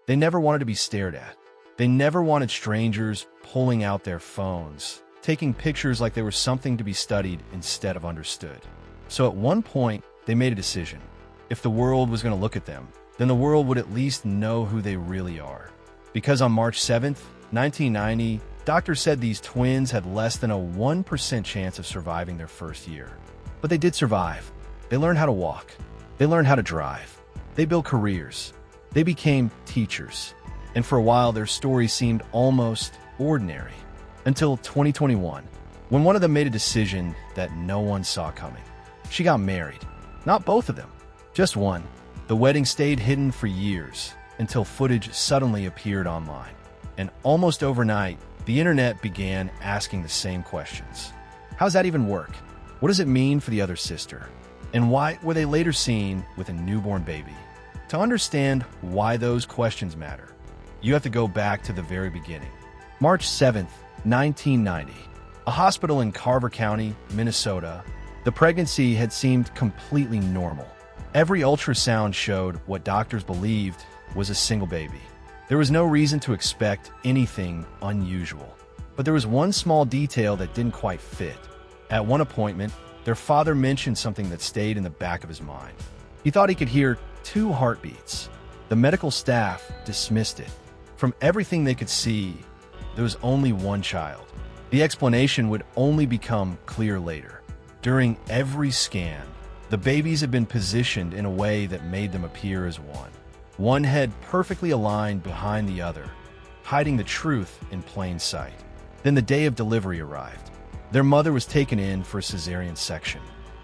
They never wanted to be stared at. They never wanted strangers pulling out their phones, taking pictures like they were something to be studied instead of understood. So at one point, they made a decision. If the world was going to look at them, then the world would at least know who they really are. Because on March 7th, 1990, doctors said these twins had less than a 1% chance of surviving their first year. But they did survive. They learned how to walk. They learned how to drive. They built careers. They became teachers. And for a while, their story seemed almost ordinary. Until 2021, when one of them made a decision that no one saw coming. She got married. Not both of them, just one. The wedding stayed hidden for years until footage suddenly appeared online. And almost overnight, the internet began asking the same questions. How's that even work? What does it mean for the other sister? And why were they later seen with a newborn baby? To understand why those questions matter, you have to go back to the very beginning. March 7th, 1990. A hospital in Carver County, Minnesota. The pregnancy had seemed completely normal. Every ultrasound showed what doctors believed was a single baby. There was no reason to expect anything unusual. But there was one small detail that didn't quite fit. At one appointment, their father mentioned something that stayed in the back of his mind. He thought he could hear 2 heartbeats. The medical staff dismissed it. From everything they could see, there was only one child. The explanation would only become clear later. During every scan, the babies had been positioned in a way that made them appear as one. One head perfectly aligned behind the other, hiding the truth in plain sight. Then the day of delivery arrived. Their mother was taken in for a cesarean section.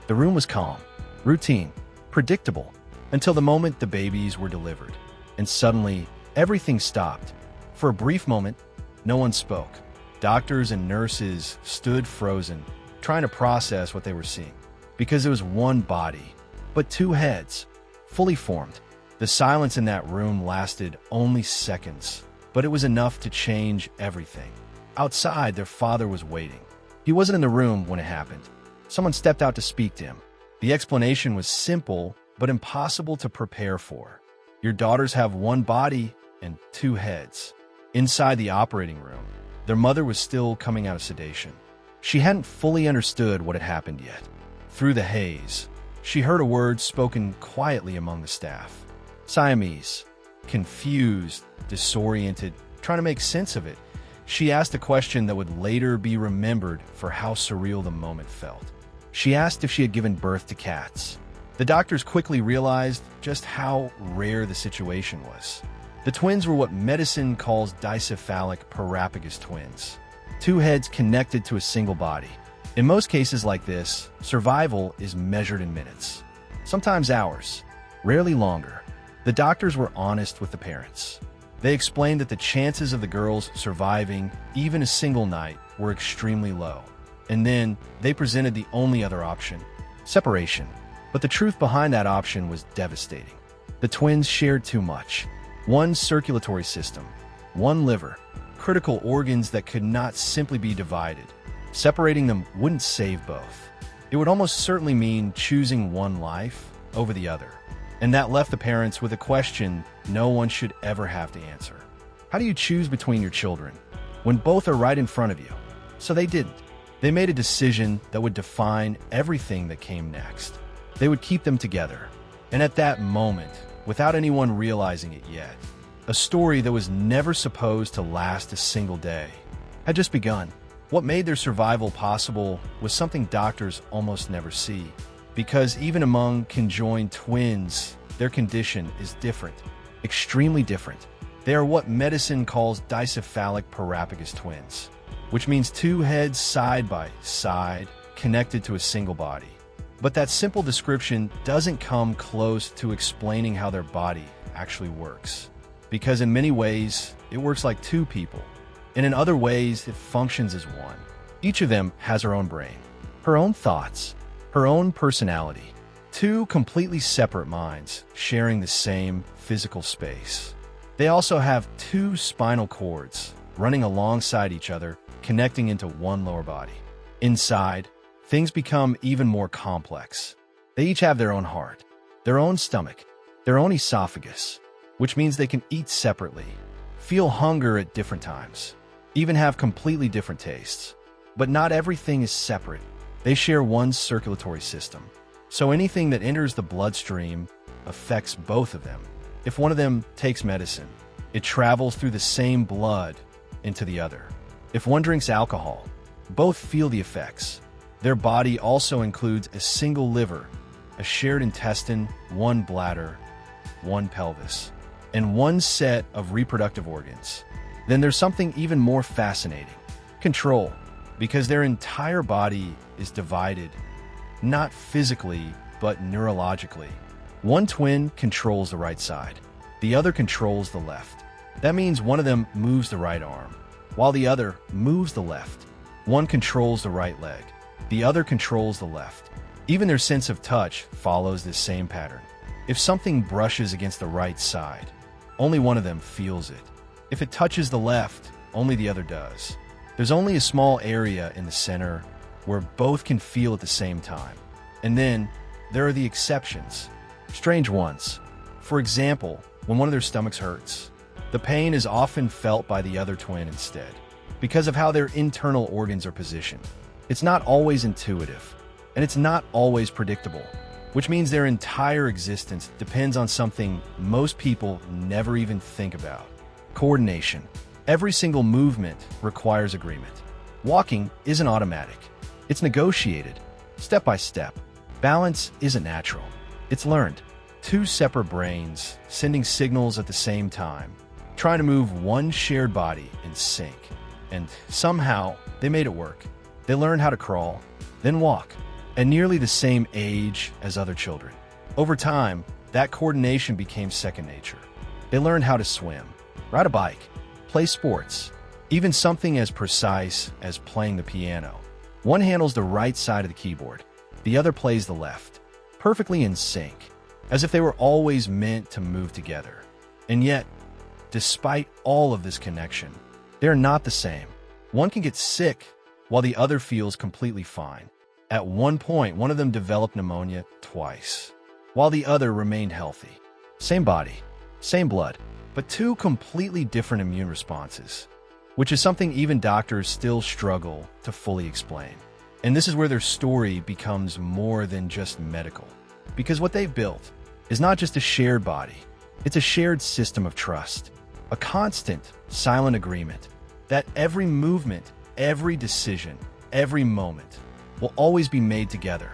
The room was calm, routine, predictable, until the moment the babies were delivered. And suddenly, everything stopped. For a brief moment, no one spoke. Doctors and nurses stood frozen, trying to process what they were seeing. Because it was one body, but 2 heads, fully formed. The silence in that room lasted only seconds, but it was enough to change everything. Outside, their father was waiting. He wasn't in the room when it happened. Someone stepped out to speak to him. The explanation was simple, but impossible to prepare for. Your daughters have 1 body and 2 heads. Inside the operating room, their mother was still coming out of sedation. She hadn't fully understood what had happened yet. Through the haze, she heard a word spoken quietly among the staff. Siamese. Confused, disoriented, trying to make sense of it, she asked a question that would later be remembered for how surreal the moment felt. She asked if she had given birth to cats. The doctors quickly realized just how rare the situation was. The twins were what medicine calls dicephalic parapagus twins. 2 heads connected to a single body. In most cases like this, survival is measured in minutes, sometimes hours, rarely longer. The doctors were honest with the parents. They explained that the chances of the girls surviving even a single night were extremely low. And then they presented the only other option, separation. But the truth behind that option was devastating. The twins shared too much. 1 circulatory system, 1 liver, critical organs that could not simply be divided. Separating them wouldn't save both. It would almost certainly mean choosing one life over the other. And that left the parents with a question no one should ever have to answer. How do you choose between your children when both are right in front of you? So they didn't. They made a decision that would define everything that came next. They would keep them together. And at that moment, without anyone realizing it yet, a story that was never supposed to last a single day had just begun. What made their survival possible was something doctors almost never see. Because even among conjoined twins, their condition is different, extremely different. They are what medicine calls dicephalic parapagus twins, which means 2 heads side by side, connected to a single body. But that simple description doesn't come close to explaining how their body actually works. Because in many ways, it works like 2 people, and in other ways, it functions as one. Each of them has her own brain, her own thoughts, her own personality. 2 completely separate minds sharing the same physical space. They also have 2 spinal cords running alongside each other, connecting into 1 lower body. Inside, things become even more complex. They each have their own heart, their own stomach, their own esophagus. which means they can eat separately, feel hunger at different times, even have completely different tastes. But not everything is separate. They share one circulatory system. So anything that enters the bloodstream affects both of them. If one of them takes medicine, it travels through the same blood into the other. If one drinks alcohol, both feel the effects. Their body also includes a single liver, a shared intestine, one bladder, one pelvis, and one set of reproductive organs. Then there's something even more fascinating: control, because their entire body is divided, not physically, but neurologically. One twin controls the right side, the other controls the left. That means one of them moves the right arm, while the other moves the left. One controls the right leg, the other controls the left. Even their sense of touch follows this same pattern. If something brushes against the right side, only one of them feels it. If it touches the left, only the other does. There's only a small area in the center where both can feel at the same time. And then there are the exceptions, strange ones. For example, when one of their stomachs hurts, the pain is often felt by the other twin instead, because of how their internal organs are positioned. It's not always intuitive, and it's not always predictable, which means their entire existence depends on something most people never even think about: coordination. Every single movement requires agreement. Walking isn't automatic. It's negotiated, step by step. Balance isn't natural. It's learned. Two separate brains sending signals at the same time, trying to move one shared body in sync. And somehow, they made it work. They learned how to crawl, then walk, at nearly the same age as other children. Over time, that coordination became second nature. They learned how to swim, ride a bike, play sports, even something as precise as playing the piano. One handles the right side of the keyboard, the other plays the left, perfectly in sync, as if they were always meant to move together. And yet, despite all of this connection, they're not the same. One can get sick while the other feels completely fine. At one point, one of them developed pneumonia twice, while the other remained healthy. Same body, same blood, but two completely different immune responses, which is something even doctors still struggle to fully explain. And this is where their story becomes more than just medical, because what they've built is not just a shared body, it's a shared system of trust, a constant, silent agreement that every movement, every decision, every moment will always be made together.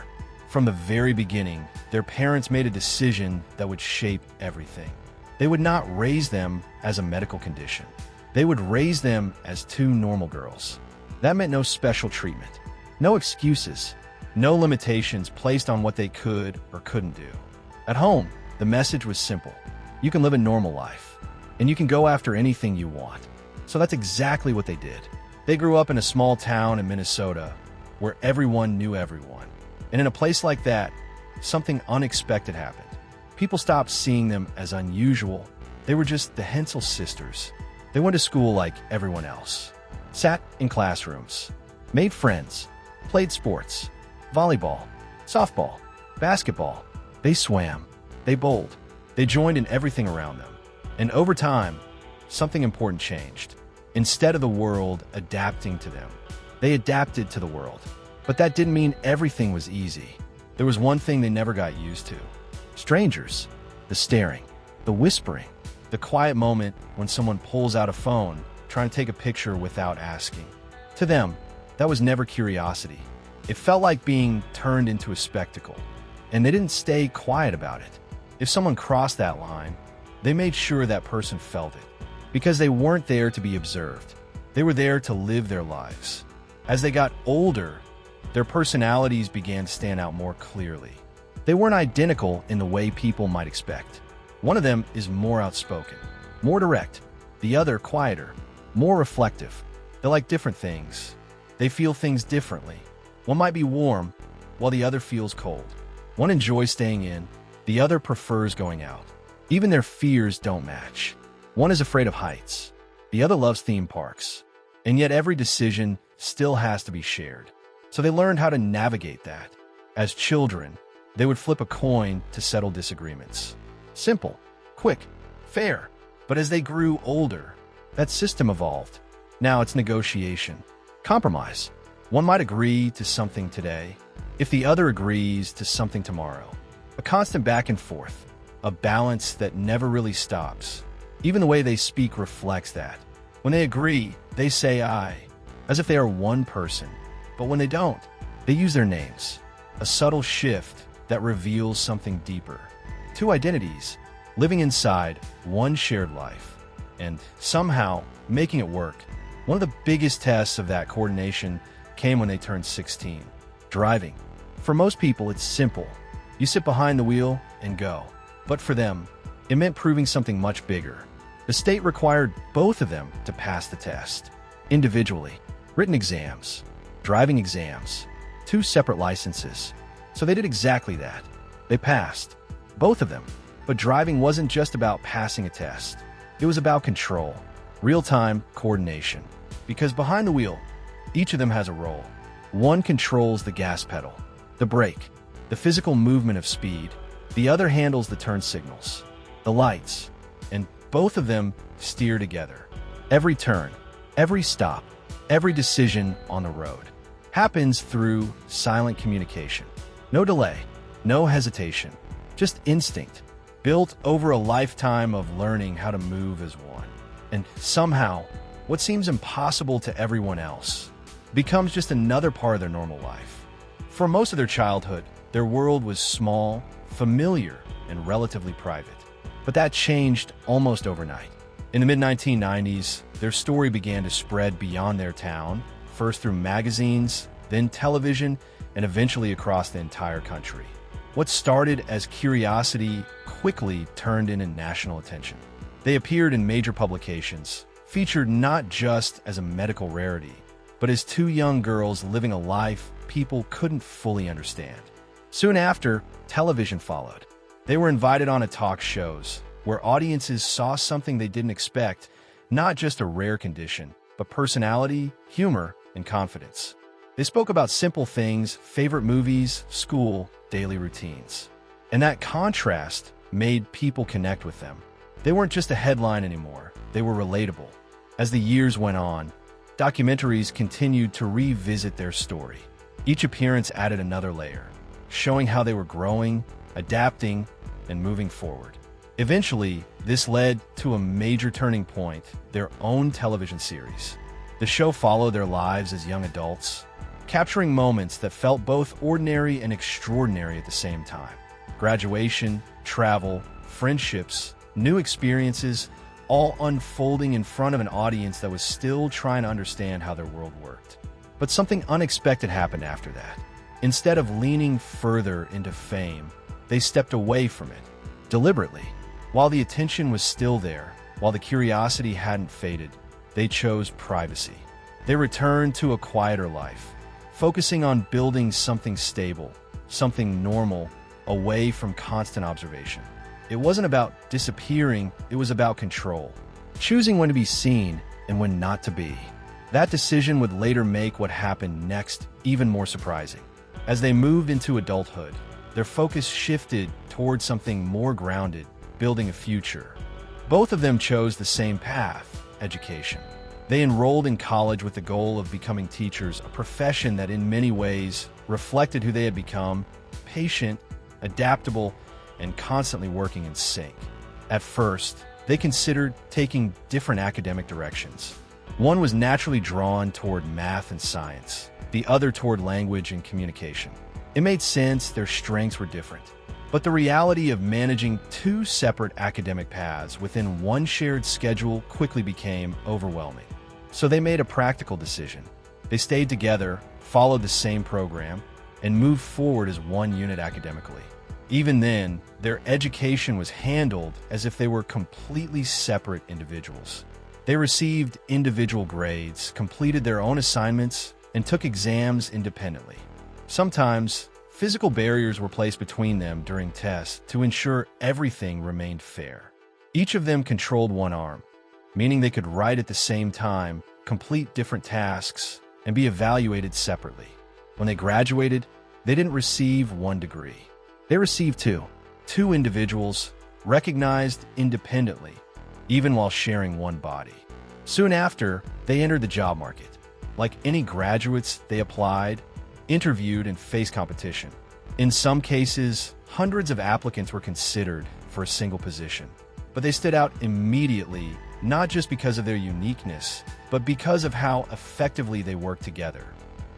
From the very beginning, their parents made a decision that would shape everything. They would not raise them as a medical condition. They would raise them as two normal girls. That meant no special treatment, no excuses, no limitations placed on what they could or couldn't do. At home, the message was simple: you can live a normal life, and you can go after anything you want. So that's exactly what they did. They grew up in a small town in Minnesota where everyone knew everyone. And in a place like that, something unexpected happened. People stopped seeing them as unusual. They were just the Hensel sisters. They went to school like everyone else, sat in classrooms, made friends, played sports, volleyball, softball, basketball. They swam, they bowled, they joined in everything around them. And over time, something important changed. Instead of the world adapting to them, they adapted to the world. But that didn't mean everything was easy. There was one thing they never got used to: strangers, the staring, the whispering, the quiet moment when someone pulls out a phone trying to take a picture without asking. To them, that was never curiosity. It felt like being turned into a spectacle, and they didn't stay quiet about it. If someone crossed that line, they made sure that person felt it, because they weren't there to be observed. They were there to live their lives. As they got older, their personalities began to stand out more clearly. They weren't identical in the way people might expect. One of them is more outspoken, more direct. The other quieter, more reflective. They like different things. They feel things differently. One might be warm, while the other feels cold. One enjoys staying in, the other prefers going out. Even their fears don't match. One is afraid of heights, the other loves theme parks. And yet every decision still has to be shared. So they learned how to navigate that. As children, they would flip a coin to settle disagreements. Simple, quick, fair. But as they grew older, that system evolved. Now it's negotiation, compromise. One might agree to something today, if the other agrees to something tomorrow. A constant back and forth, a balance that never really stops. Even the way they speak reflects that. When they agree, they say I, as if they are one person. But when they don't, they use their names. A subtle shift that reveals something deeper. Two identities, living inside one shared life, and somehow making it work. One of the biggest tests of that coordination came when they turned 16. Driving. For most people, it's simple. You sit behind the wheel and go. But for them, it meant proving something much bigger. The state required both of them to pass the test. Individually, written exams, driving exams, 2 separate licenses. So they did exactly that. They passed. Both of them. But driving wasn't just about passing a test. It was about control, real-time coordination. Because behind the wheel, each of them has a role. One controls the gas pedal, the brake, the physical movement of speed. The other handles the turn signals, the lights, and both of them steer together. Every turn, every stop, every decision on the road happens through silent communication. No delay, no hesitation, just instinct, built over a lifetime of learning how to move as one. And somehow, what seems impossible to everyone else becomes just another part of their normal life. For most of their childhood, their world was small, familiar, and relatively private. But that changed almost overnight. In the mid-1990s, their story began to spread beyond their town, first through magazines, then television, and eventually across the entire country. What started as curiosity quickly turned into national attention. They appeared in major publications, featured not just as a medical rarity, but as 2 young girls living a life people couldn't fully understand. Soon after, television followed. They were invited on talk shows, where audiences saw something they didn't expect, not just a rare condition, but personality, humor, and confidence. They spoke about simple things, favorite movies, school, daily routines. And that contrast made people connect with them. They weren't just a headline anymore, they were relatable. As the years went on, documentaries continued to revisit their story. Each appearance added another layer, showing how they were growing, adapting, and moving forward. Eventually, this led to a major turning point, their own television series. The show followed their lives as young adults, capturing moments that felt both ordinary and extraordinary at the same time. Graduation, travel, friendships, new experiences, all unfolding in front of an audience that was still trying to understand how their world worked. But something unexpected happened after that. Instead of leaning further into fame, they stepped away from it, deliberately. While the attention was still there, while the curiosity hadn't faded, they chose privacy. They returned to a quieter life, focusing on building something stable, something normal, away from constant observation. It wasn't about disappearing, it was about control, choosing when to be seen and when not to be. That decision would later make what happened next even more surprising. As they moved into adulthood, their focus shifted towards something more grounded, building a future. Both of them chose the same path, education. They enrolled in college with the goal of becoming teachers, a profession that in many ways reflected who they had become, patient, adaptable, and constantly working in sync. At first, they considered taking different academic directions. One was naturally drawn toward math and science, the other toward language and communication. It made sense, their strengths were different. But the reality of managing 2 separate academic paths within one shared schedule quickly became overwhelming. So they made a practical decision. They stayed together, followed the same program, and moved forward as one unit academically. Even then, their education was handled as if they were completely separate individuals. They received individual grades, completed their own assignments, and took exams independently. Sometimes, physical barriers were placed between them during tests to ensure everything remained fair. Each of them controlled one arm, meaning they could write at the same time, complete different tasks, and be evaluated separately. When they graduated, they didn't receive 1 degree. They received 2. 2 individuals, recognized independently, even while sharing one body. Soon after, they entered the job market. Like any graduates, they applied, interviewed, and faced competition. In some cases, hundreds of applicants were considered for a single position. But they stood out immediately, not just because of their uniqueness, but because of how effectively they worked together.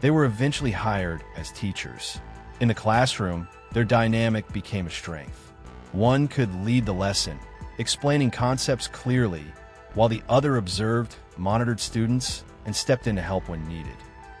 They were eventually hired as teachers. In the classroom, their dynamic became a strength. One could lead the lesson, explaining concepts clearly, while the other observed, monitored students, and stepped in to help when needed.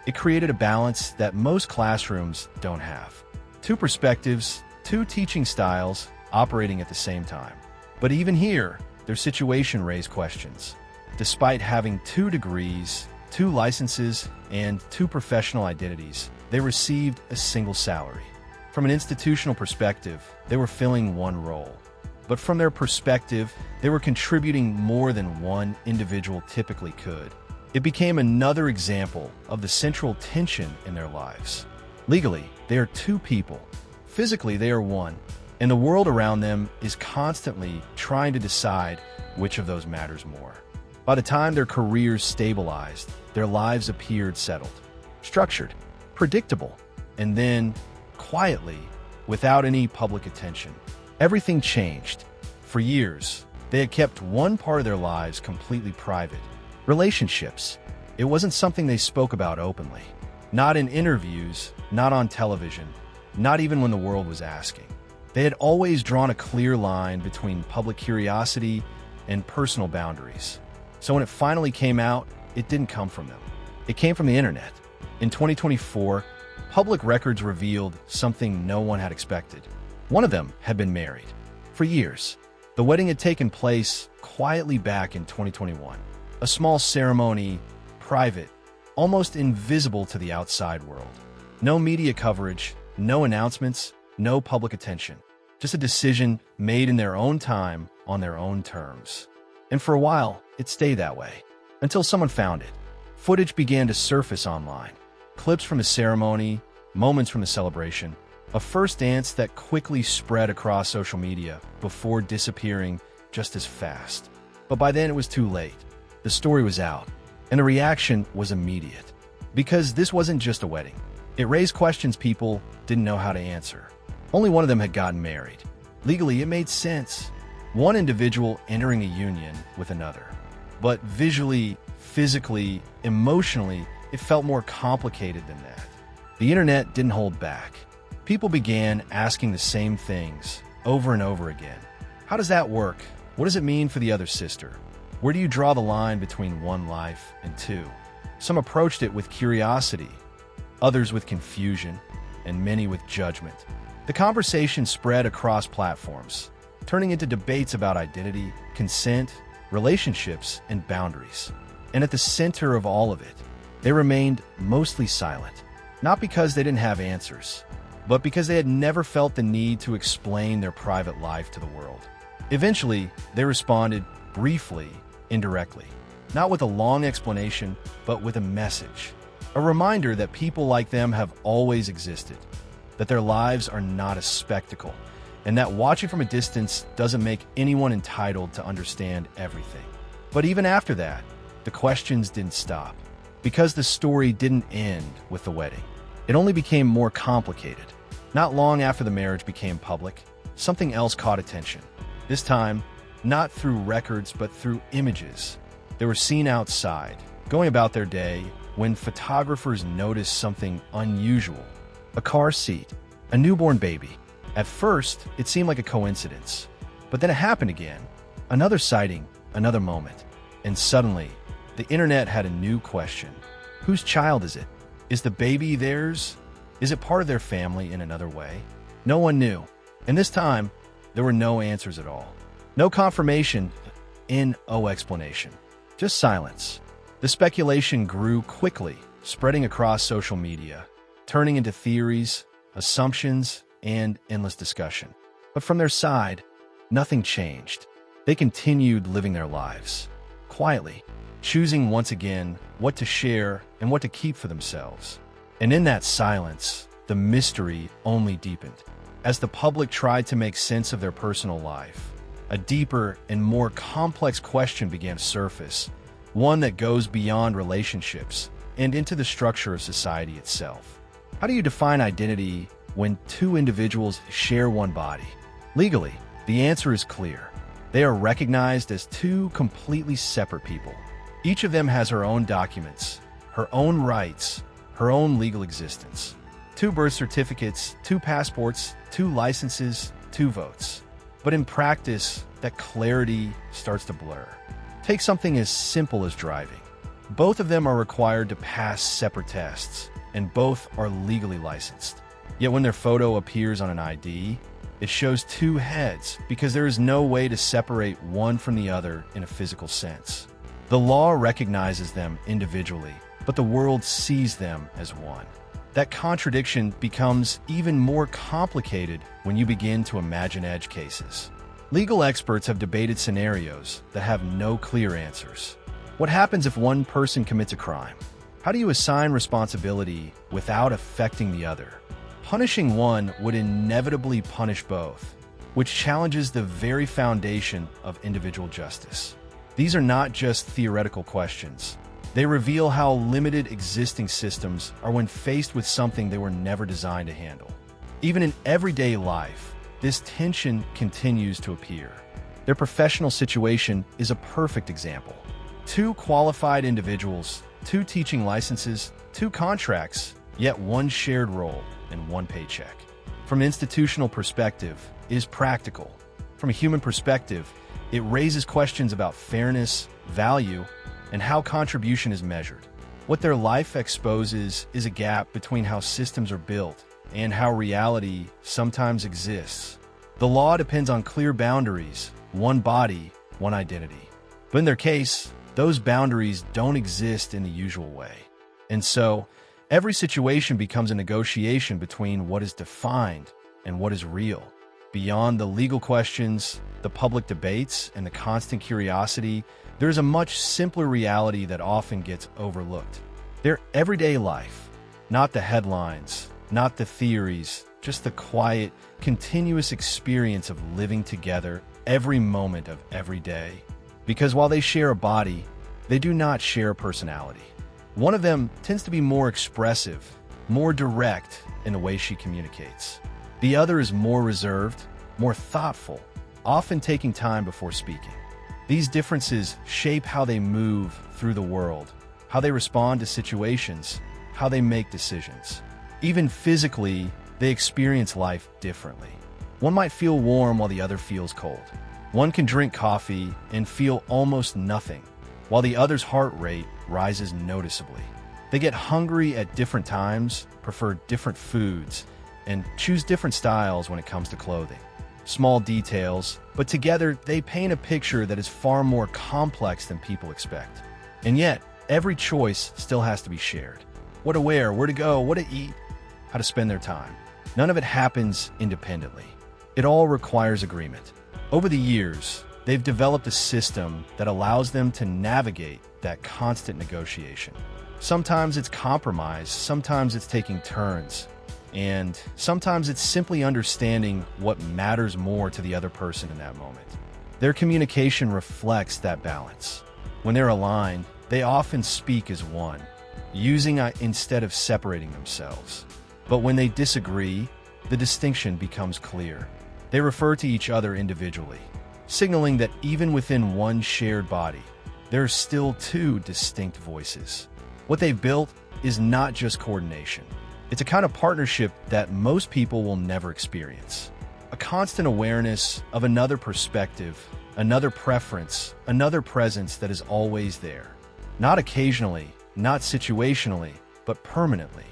It created a balance that most classrooms don't have. Two perspectives, two teaching styles, operating at the same time. But even here, their situation raised questions. Despite having 2 degrees, 2 licenses, and 2 professional identities, they received a single salary. From an institutional perspective, they were filling one role. But from their perspective, they were contributing more than one individual typically could. It became another example of the central tension in their lives. Legally, they are 2 people. Physically, they are one, and the world around them is constantly trying to decide which of those matters more. By the time their careers stabilized, their lives appeared settled, structured, predictable, and then, quietly, without any public attention, everything changed. For years, they had kept one part of their lives completely private. Relationships. It wasn't something they spoke about openly. Not in interviews, not on television, not even when the world was asking. They had always drawn a clear line between public curiosity and personal boundaries. So when it finally came out, it didn't come from them. It came from the internet. In 2024, public records revealed something no one had expected. One of them had been married. For years, the wedding had taken place quietly back in 2021. A small ceremony, private, almost invisible to the outside world. No media coverage, no announcements, no public attention. Just a decision made in their own time, on their own terms. And for a while, it stayed that way. Until someone found it. Footage began to surface online. Clips from the ceremony, moments from the celebration. A first dance that quickly spread across social media before disappearing just as fast. But by then it was too late. The story was out, and the reaction was immediate. Because this wasn't just a wedding. It raised questions people didn't know how to answer. Only one of them had gotten married. Legally, it made sense. One individual entering a union with another. But visually, physically, emotionally, it felt more complicated than that. The internet didn't hold back. People began asking the same things over and over again. How does that work? What does it mean for the other sister? Where do you draw the line between one life and 2? Some approached it with curiosity, others with confusion, and many with judgment. The conversation spread across platforms, turning into debates about identity, consent, relationships, and boundaries. And at the center of all of it, they remained mostly silent. Not because they didn't have answers, but because they had never felt the need to explain their private life to the world. Eventually, they responded briefly, indirectly. Not with a long explanation, but with a message. A reminder that people like them have always existed, that their lives are not a spectacle, and that watching from a distance doesn't make anyone entitled to understand everything. But even after that, the questions didn't stop, because the story didn't end with the wedding. It only became more complicated. Not long after the marriage became public, something else caught attention. This time, not through records, but through images. They were seen outside, going about their day, when photographers noticed something unusual. A car seat, a newborn baby. At first, it seemed like a coincidence. But then it happened again. Another sighting, another moment. And suddenly, the internet had a new question. Whose child is it? Is the baby theirs? Is it part of their family in another way? No one knew. And this time, there were no answers at all. No confirmation, no explanation. Just silence. The speculation grew quickly, spreading across social media, turning into theories, assumptions, and endless discussion. But from their side, nothing changed. They continued living their lives, quietly, choosing once again what to share and what to keep for themselves. And in that silence, the mystery only deepened. As the public tried to make sense of their personal life, a deeper and more complex question began to surface, one that goes beyond relationships and into the structure of society itself. How do you define identity when two individuals share one body? Legally, the answer is clear. They are recognized as two completely separate people. Each of them has her own documents, her own rights, her own legal existence. Two birth certificates, two passports, two licenses, two votes. But in practice, that clarity starts to blur. Take something as simple as driving. Both of them are required to pass separate tests, and both are legally licensed. Yet when their photo appears on an ID, it shows two heads because there is no way to separate one from the other in a physical sense. The law recognizes them individually, but the world sees them as one. That contradiction becomes even more complicated when you begin to imagine edge cases. Legal experts have debated scenarios that have no clear answers. What happens if one person commits a crime? How do you assign responsibility without affecting the other? Punishing one would inevitably punish both, which challenges the very foundation of individual justice. These are not just theoretical questions. They reveal how limited existing systems are when faced with something they were never designed to handle. Even in everyday life, this tension continues to appear. Their professional situation is a perfect example. Two qualified individuals, two teaching licenses, two contracts, yet one shared role and one paycheck. From an institutional perspective, it is practical. From a human perspective, it raises questions about fairness, value, and how contribution is measured. What their life exposes is a gap between how systems are built and how reality sometimes exists. The law depends on clear boundaries, one body, one identity. But in their case, those boundaries don't exist in the usual way. And so, every situation becomes a negotiation between what is defined and what is real. Beyond the legal questions, the public debates, and the constant curiosity, there's a much simpler reality that often gets overlooked. Their everyday life, not the headlines, not the theories, just the quiet, continuous experience of living together every moment of every day. Because while they share a body, they do not share a personality. One of them tends to be more expressive, more direct in the way she communicates. The other is more reserved, more thoughtful, often taking time before speaking. These differences shape how they move through the world, how they respond to situations, how they make decisions. Even physically, they experience life differently. One might feel warm while the other feels cold. One can drink coffee and feel almost nothing, while the other's heart rate rises noticeably. They get hungry at different times, prefer different foods, and choose different styles when it comes to clothing. Small details, but together they paint a picture that is far more complex than people expect. And yet, every choice still has to be shared. What to wear, where to go, what to eat, how to spend their time. None of it happens independently. It all requires agreement. Over the years, they've developed a system that allows them to navigate that constant negotiation. Sometimes it's compromise, sometimes it's taking turns, and sometimes it's simply understanding what matters more to the other person in that moment. Their communication reflects that balance. When they're aligned, they often speak as one, using instead of separating themselves. But when they disagree, the distinction becomes clear. They refer to each other individually, signaling that even within one shared body, there are still two distinct voices. What they've built is not just coordination. It's a kind of partnership that most people will never experience. A constant awareness of another perspective, another preference, another presence that is always there. Not occasionally, not situationally, but permanently.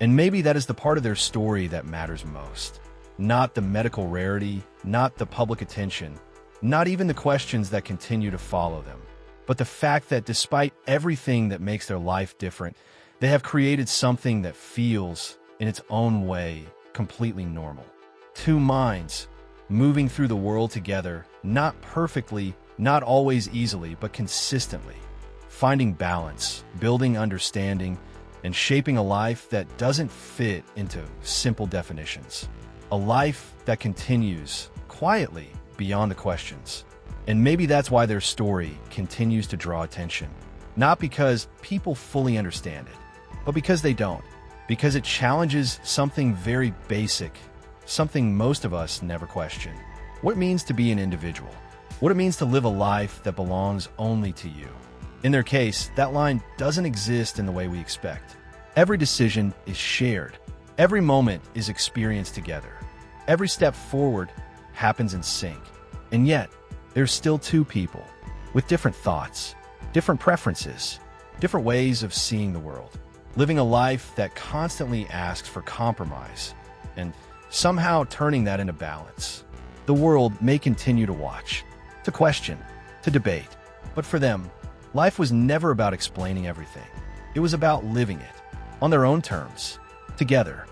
And maybe that is the part of their story that matters most. Not the medical rarity, not the public attention, not even the questions that continue to follow them, but the fact that despite everything that makes their life different, they have created something that feels, in its own way, completely normal. Two minds, moving through the world together, not perfectly, not always easily, but consistently, finding balance, building understanding, and shaping a life that doesn't fit into simple definitions. A life that continues, quietly, beyond the questions. And maybe that's why their story continues to draw attention. Not because people fully understand it, but because they don't. Because it challenges something very basic, something most of us never question. What it means to be an individual. What it means to live a life that belongs only to you. In their case, that line doesn't exist in the way we expect. Every decision is shared. Every moment is experienced together. Every step forward happens in sync. And yet, there's still two people with different thoughts, different preferences, different ways of seeing the world, living a life that constantly asks for compromise and somehow turning that into balance. The world may continue to watch, to question, to debate, but for them, life was never about explaining everything. It was about living it on their own terms, together.